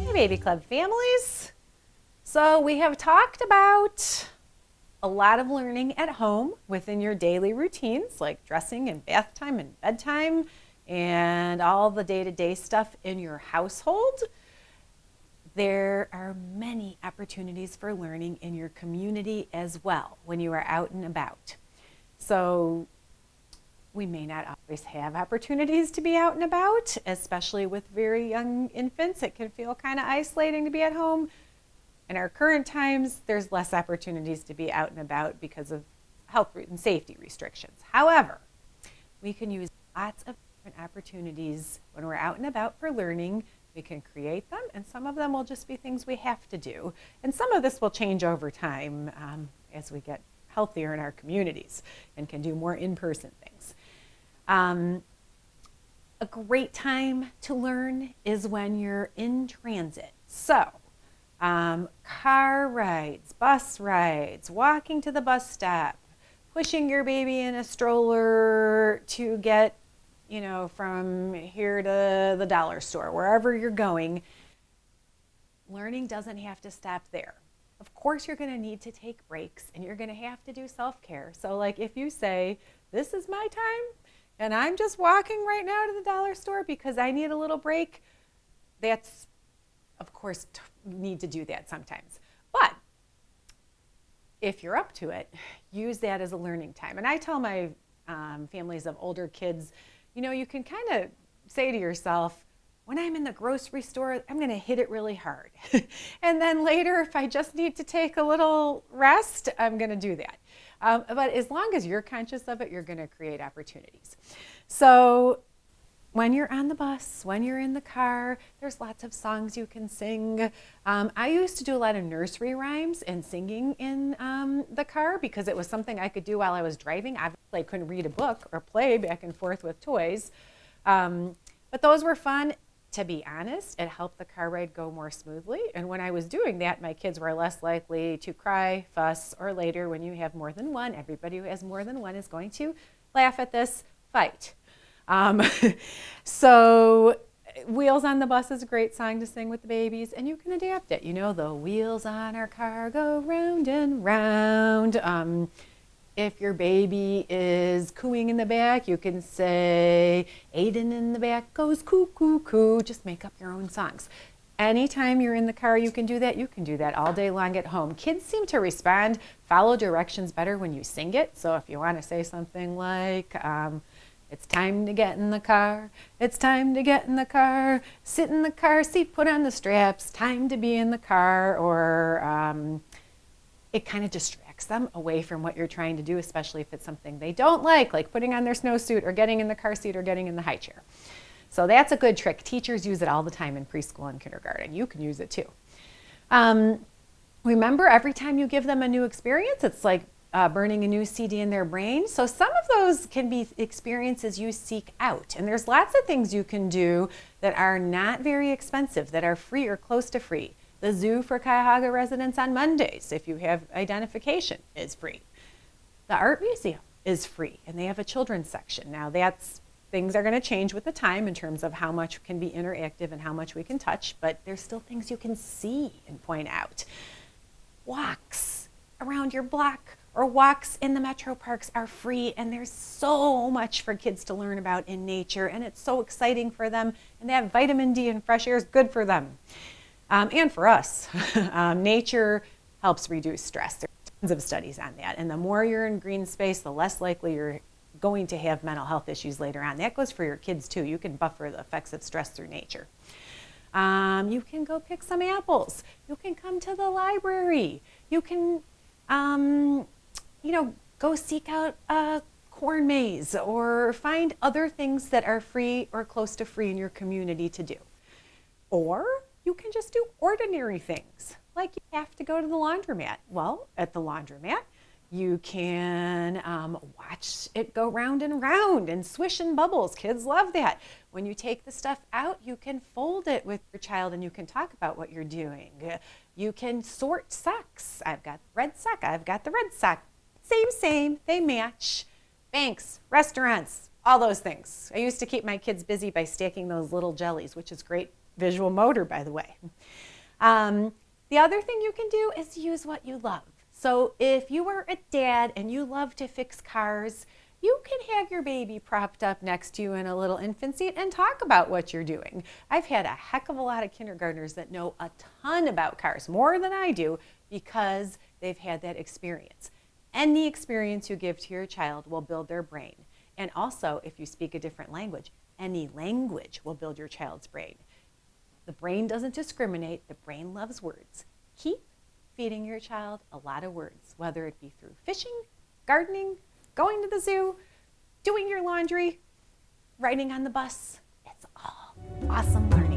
Hey, Baby Club families. So we have talked about a lot of learning at home within your daily routines, like dressing and bath time and bedtime and all the day-to-day stuff in your household. There are many opportunities for learning in your community as well when you are out and about. So we may not always have opportunities to be out and about, especially with very young infants. It can feel kind of isolating to be at home. In our current times, there's less opportunities to be out and about because of health and safety restrictions. However, we can use lots of different opportunities when we're out and about for learning. We can create them, and some of them will just be things we have to do. And some of this will change over time as we get healthier in our communities and can do more in-person things. A great time to learn is when you're in transit. So, car rides, bus rides, walking to the bus stop, pushing your baby in a stroller to get, from here to the dollar store, wherever you're going. Learning doesn't have to stop there. Of course, you're going to need to take breaks and you're going to have to do self-care. So like if you say, this is my time and I'm just walking right now to the dollar store because I need a little break, that's, of course, need to do that sometimes. But if you're up to it, use that as a learning time. And I tell my families of older kids, you can kind of say to yourself, when I'm in the grocery store, I'm going to hit it really hard. And then later, if I just need to take a little rest, I'm going to do that. But as long as you're conscious of it, you're going to create opportunities. So when you're on the bus, when you're in the car, there's lots of songs you can sing. I used to do a lot of nursery rhymes and singing in the car because it was something I could do while I was driving. Obviously, I couldn't read a book or play back and forth with toys. But those were fun. To be honest, it helped the car ride go more smoothly. And when I was doing that, my kids were less likely to cry, fuss, or later when you have more than one. Everybody who has more than one is going to laugh at this, fight. So Wheels on the Bus is a great song to sing with the babies, and you can adapt it. The wheels on our car go round and round. If your baby is cooing in the back, you can say, Aiden in the back goes coo, coo, coo. Just make up your own songs. Anytime you're in the car, you can do that. You can do that all day long at home. Kids seem to respond, follow directions better when you sing it. So if you want to say something like, it's time to get in the car. It's time to get in the car. Sit in the car seat, put on the straps. Time to be in the car. Or it kind of distracts them away from what you're trying to do, especially if it's something they don't like putting on their snowsuit or getting in the car seat or getting in the high chair. So that's a good trick. Teachers use it all the time in preschool and kindergarten. You can use it too. Remember, every time you give them a new experience, it's like burning a new CD in their brain. So some of those can be experiences you seek out. And there's lots of things you can do that are not very expensive, that are free or close to free. The zoo for Cuyahoga residents on Mondays, if you have identification, is free. The art museum is free, and they have a children's section. Now things are going to change with the time in terms of how much can be interactive and how much we can touch, but there's still things you can see and point out. Walks around your block or walks in the metro parks are free, and there's so much for kids to learn about in nature, and it's so exciting for them, and they have vitamin D and fresh air is good for them. And for us, nature helps reduce stress. There's tons of studies on that. And the more you're in green space, the less likely you're going to have mental health issues later on. That goes for your kids too. You can buffer the effects of stress through nature. You can go pick some apples. You can come to the library. You can, go seek out a corn maze or find other things that are free or close to free in your community to do. Or you can just do ordinary things, like you have to go to the laundromat. Well, at the laundromat, you can watch it go round and round and swish in bubbles. Kids love that. When you take the stuff out, you can fold it with your child and you can talk about what you're doing. You can sort socks. I've got the red sock. I've got the red sock. Same, they match. Banks, restaurants, all those things. I used to keep my kids busy by stacking those little jellies, which is great visual motor, by the way. The other thing you can do is use what you love. So if you are a dad and you love to fix cars, you can have your baby propped up next to you in a little infant seat and talk about what you're doing. I've had a heck of a lot of kindergartners that know a ton about cars, more than I do, because they've had that experience. Any experience you give to your child will build their brain. And also, if you speak a different language, any language will build your child's brain. The brain doesn't discriminate. The brain loves words. Keep feeding your child a lot of words, whether it be through fishing, gardening, going to the zoo, doing your laundry, riding on the bus. It's all awesome learning.